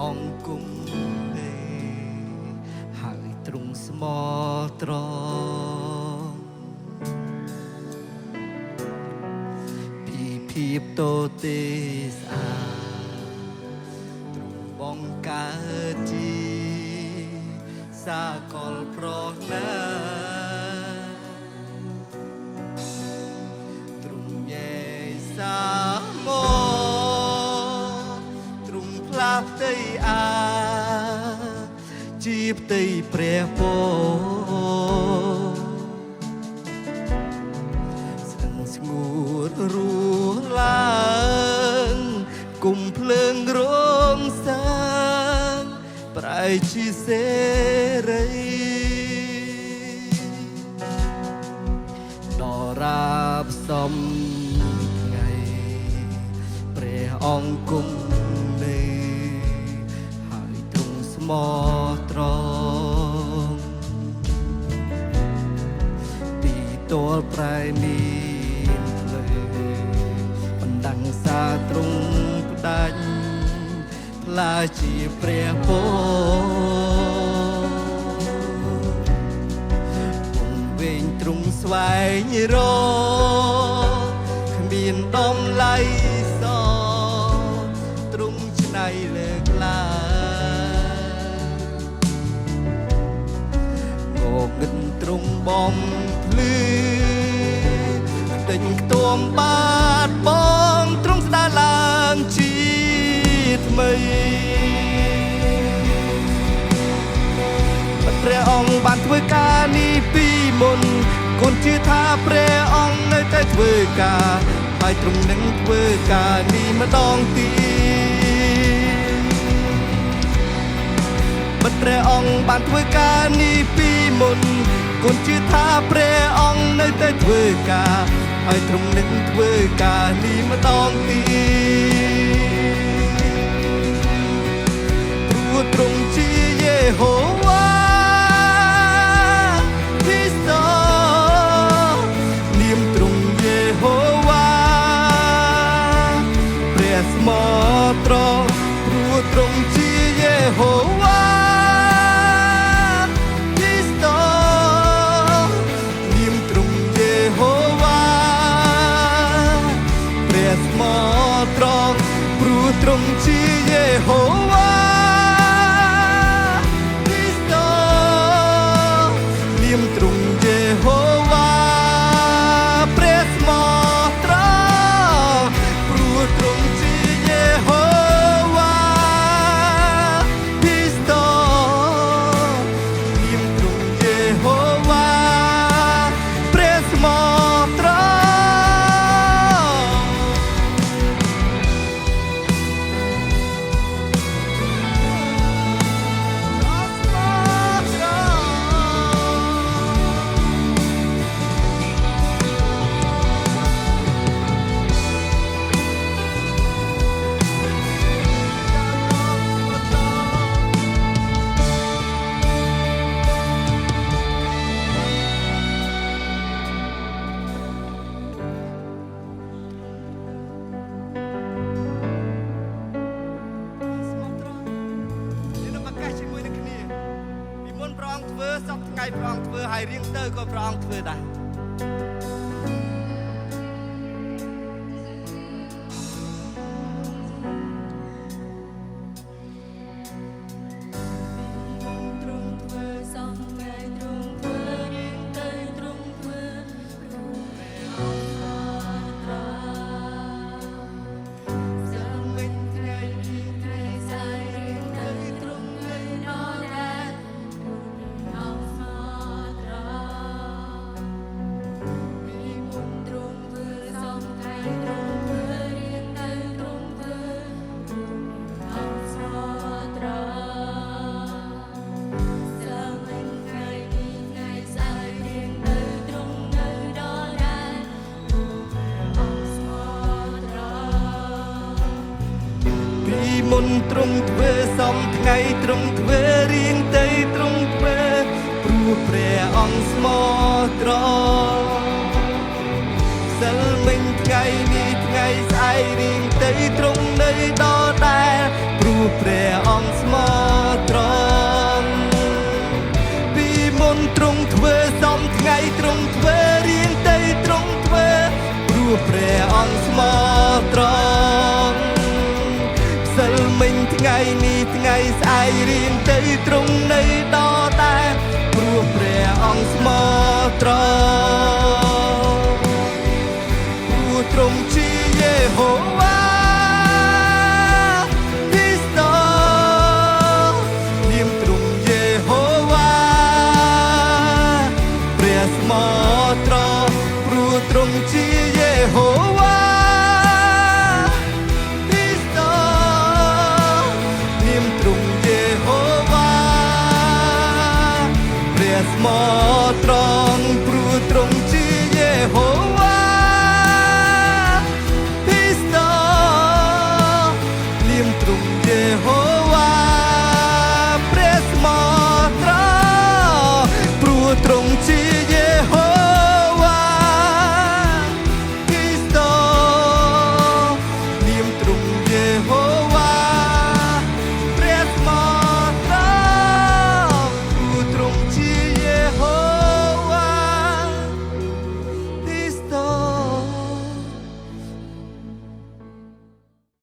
អង្គគុំទេហើយទ្រង់ស្មោះត្រង់ពីភាពតូទេស្អាតទ្រង់បងកើតជាសាកលប្រណាទ្រង់ញែសាទ្រង់ផ្លាស់ផ្ទៃអាជាផ្ទៃព្រះពរស្ងស្ងួតរស់ឡើងគុំភ្លើងរងសាងប្រែជាសេរីដរាបសំថ្ងៃព្រះអង្គគុំនេះហើយទ្រង់ស្មោះត្រង់ទីទល់ប្រែមានភ្លើងបណ្ដឹងសាទ្រង់ផ្ដាច់ថ្លាជាព្រះពរពងវែងទ្រង់ស្វែងរកគ្មានដំឡៃសទ្រង់ច្នៃលើកឡើងងងឹតទ្រង់បំភ្លឺដេញខ្ទួមបាតបងទ្រង់ស្ដារឡើងជាថ្មីព្រះអង្គបានធ្វើការនេះពីមុនគុណជឿថាព្រះអង្គនៅតែធ្វើការហើយទ្រង់នឹងធ្វើការនេះម្ដងទៀតព្រះអង្គបានធ្វើការនេះពីមុនគុណជឿថាព្រះអង្គនៅតែធ្វើការហើយទ្រង់នឹងធ្វើការនេះម្ដងទៀតទ្រង់ជាយេហូវ៉ានាមទ្រង់យេហូវ៉ាព្រះស្មោះត្រង់ព្រោះទ្រង់ជាយេហូវ៉ានាមទ្រង់យេហូវ៉ាព្រះស្មោះត្រង់ព្រោះទ្រង់ជាយេហូវ៉ាសពថ្ងៃព្រះអង្គធ្វើហើយរៀងទៅក៏ព្រះអង្គធ្វើដែរមុនទ្រង់ធ្វើសំថ្ងៃទ្រង់ធ្វើរៀងទៅទ្រង់ធ្វើព្រោះព្រះអង្គស្មោះត្រង់សិលមិញថ្ងៃនេះថ្ងៃស្អែករៀងទៅទ្រង់នៅដដែលព្រោះព្រះអង្គ នេះថ្ងៃស្អែករៀនទៅត្រង់នៅដល់តែព្រោះព្រះអង្គស្មោះត្រង់ព្រោះទ្រង់ជាយេហូវ៉ាទ្រង់ជាយេហូវ៉ាទីស្តនាមទ្រង់យេហូវ៉ាព្រះស្មោះត្រង់ព្រោះទ្រង់ជាយេហូវ៉ាទីស្តនាមទ្រង់យេហូ